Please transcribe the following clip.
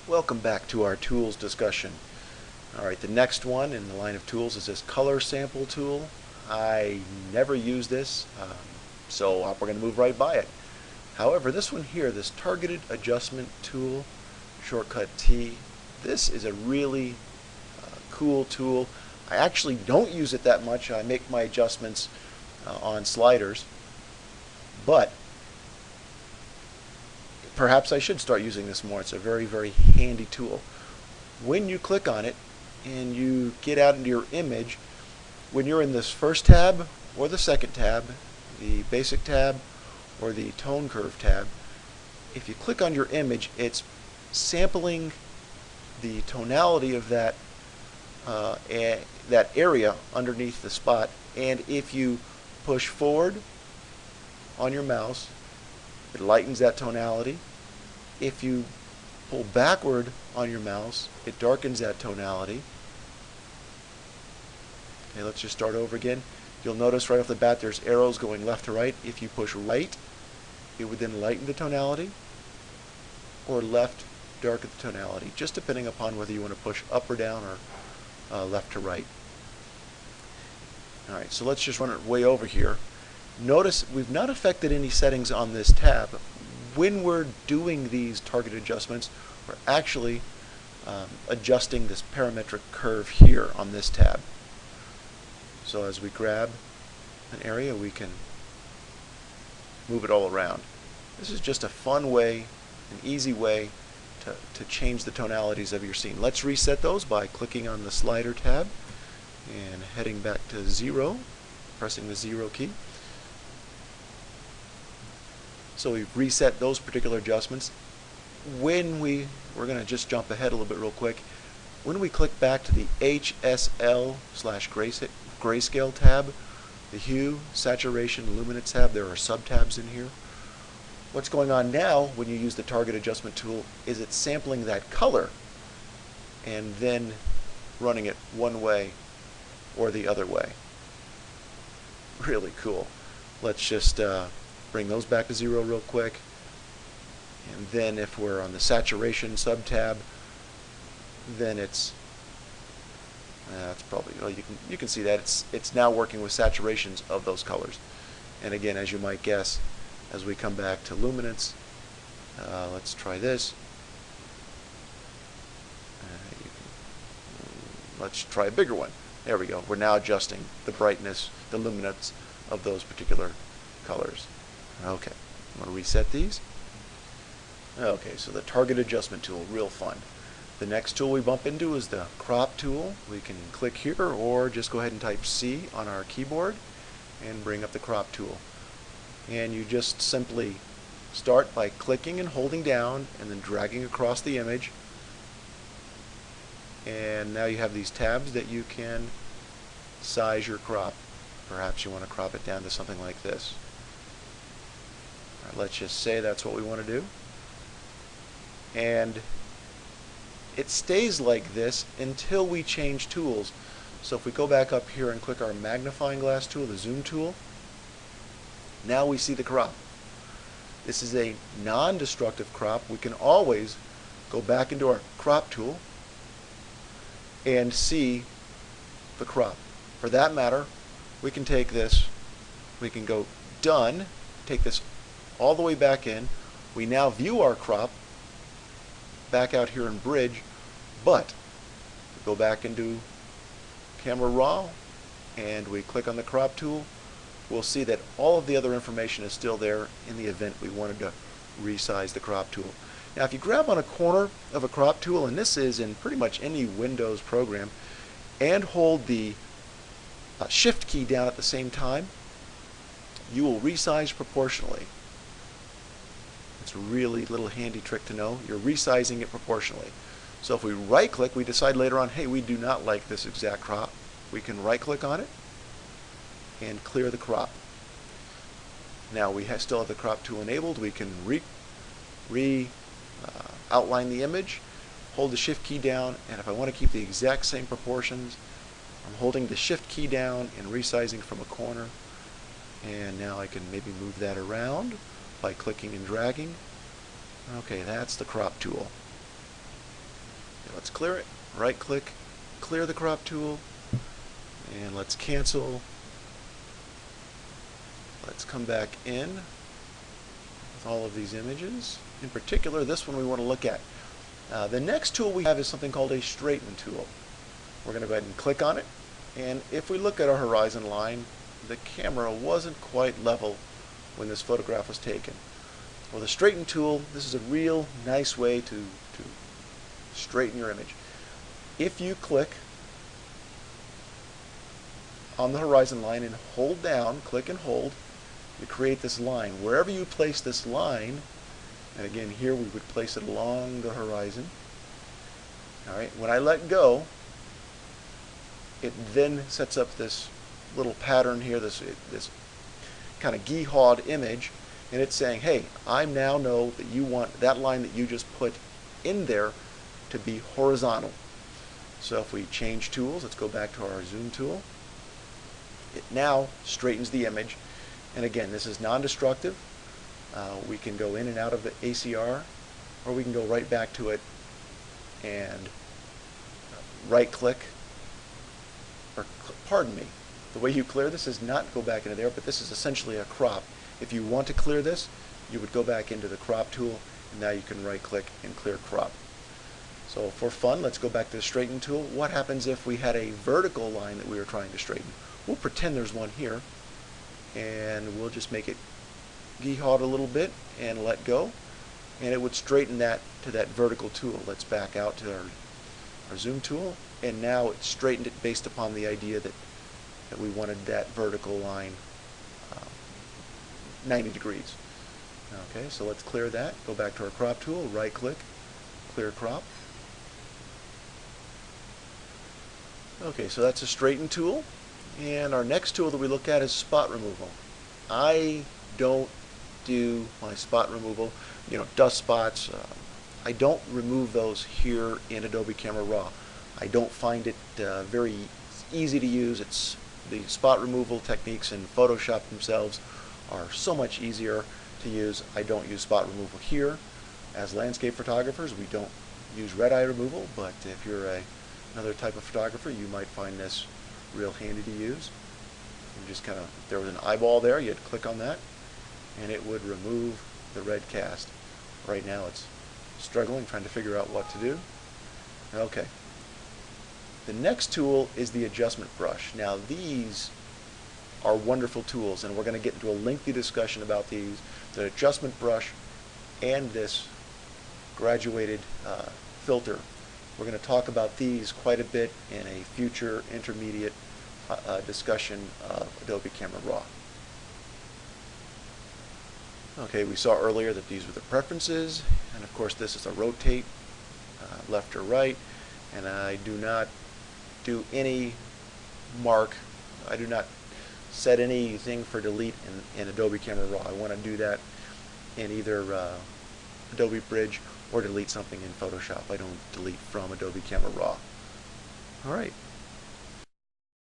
Welcome back to our tools discussion. Alright, the next one in the line of tools is this color sample tool. I never use this, so we're going to move right by it. However, this one here, this targeted adjustment tool, shortcut T, this is a really cool tool. I actually don't use it that much. I make my adjustments on sliders, but perhaps I should start using this more. It's a very, very handy tool. When you click on it and you get out into your image, when you're in this first tab or the second tab, the basic tab or the tone curve tab, if you click on your image, it's sampling the tonality of that area underneath the spot, and if you push forward on your mouse, it lightens that tonality. If you pull backward on your mouse, it darkens that tonality. Okay, let's just start over again. You'll notice right off the bat there's arrows going left to right. If you push right, it would then lighten the tonality, or left, darken the tonality, just depending upon whether you want to push up or down or left to right. Alright, so let's just run it way over here. Notice we've not affected any settings on this tab. When we're doing these target adjustments, we're actually adjusting this parametric curve here on this tab. So as we grab an area, we can move it all around. This is just a fun way, an easy way to change the tonalities of your scene. Let's reset those by clicking on the slider tab and heading back to 0, pressing the 0 key. So we've reset those particular adjustments. When we're going to just jump ahead a little bit real quick. When we click back to the HSL/grayscale tab, the hue, saturation, luminance tab, there are sub-tabs in here. What's going on now when you use the target adjustment tool is it's sampling that color and then running it one way or the other way. Really cool. Let's just bring those back to 0 real quick, and then if we're on the saturation sub-tab, then it's probably, well, you can see that it's now working with saturations of those colors. And again, as you might guess, as we come back to luminance, let's try this. Let's try a bigger one. There we go. We're now adjusting the brightness, the luminance of those particular colors. Okay, I'm going to reset these. Okay, so the target adjustment tool, real fun. The next tool we bump into is the crop tool. We can click here or just go ahead and type C on our keyboard and bring up the crop tool. And you just simply start by clicking and holding down and then dragging across the image. And now you have these tabs that you can size your crop. Perhaps you want to crop it down to something like this. Let's just say that's what we want to do. And it stays like this until we change tools. So if we go back up here and click our magnifying glass tool, the zoom tool, now we see the crop. This is a non-destructive crop. We can always go back into our crop tool and see the crop. For that matter, we can take this, we can go done, take this all the way back in. We now view our crop back out here in Bridge, but we go back into Camera Raw and we click on the crop tool, we'll see that all of the other information is still there in the event we wanted to resize the crop tool. Now if you grab on a corner of a crop tool, and this is in pretty much any Windows program, and hold the Shift key down at the same time, you will resize proportionally. It's a really little handy trick to know. You're resizing it proportionally. So if we right click, we decide later on, hey, we do not like this exact crop. We can right click on it and clear the crop. Now we still have the crop tool enabled. We can outline the image, hold the Shift key down, and if I want to keep the exact same proportions, I'm holding the Shift key down and resizing from a corner. And now I can maybe move that around by clicking and dragging. Okay, that's the crop tool. Let's clear it. Right click, clear the crop tool, and let's cancel. Let's come back in with all of these images. In particular, this one we want to look at. The next tool we have is something called a straighten tool. We're going to go ahead and click on it, and if we look at our horizon line, the camera wasn't quite level when this photograph was taken. Well, the straighten tool, this is a real nice way to straighten your image. If you click on the horizon line and hold down, click and hold, you create this line. Wherever you place this line, and again here we would place it along the horizon. Alright, when I let go, it then sets up this little pattern here, this kind of gee-hawed image, and it's saying, hey, I now know that you want that line that you just put in there to be horizontal. So if we change tools, let's go back to our zoom tool. It now straightens the image, and again, this is non-destructive. We can go in and out of the ACR, or we can go right back to it and right-click, or pardon me, the way you clear this is not go back into there, but this is essentially a crop. If you want to clear this, you would go back into the crop tool, and now you can right-click and clear crop. So for fun, let's go back to the straighten tool. What happens if we had a vertical line that we were trying to straighten? We'll pretend there's one here, and we'll just make it gee-hawed a little bit and let go, and it would straighten that to that vertical tool. Let's back out to our zoom tool, and now it straightened it based upon the idea that we wanted that vertical line 90 degrees. Okay, so let's clear that. Go back to our crop tool, right-click, clear crop. Okay, so that's a straighten tool, and our next tool that we look at is spot removal. I don't do my spot removal, dust spots. I don't remove those here in Adobe Camera Raw. I don't find it very easy to use. The spot removal techniques in Photoshop themselves are so much easier to use. I don't use spot removal here. As landscape photographers, we don't use red eye removal, but if you're another type of photographer, you might find this real handy to use. You just kind of, if there was an eyeball there, you'd click on that, and it would remove the red cast. Right now it's struggling, trying to figure out what to do. Okay. The next tool is the adjustment brush. Now these are wonderful tools, and we're going to get into a lengthy discussion about these. The adjustment brush and this graduated filter. We're going to talk about these quite a bit in a future intermediate discussion of Adobe Camera Raw. Okay, we saw earlier that these were the preferences, and of course this is a rotate, left or right, and I do not do any mark. I do not set anything for delete in Adobe Camera Raw. I want to do that in either Adobe Bridge or delete something in Photoshop. I don't delete from Adobe Camera Raw. Alright.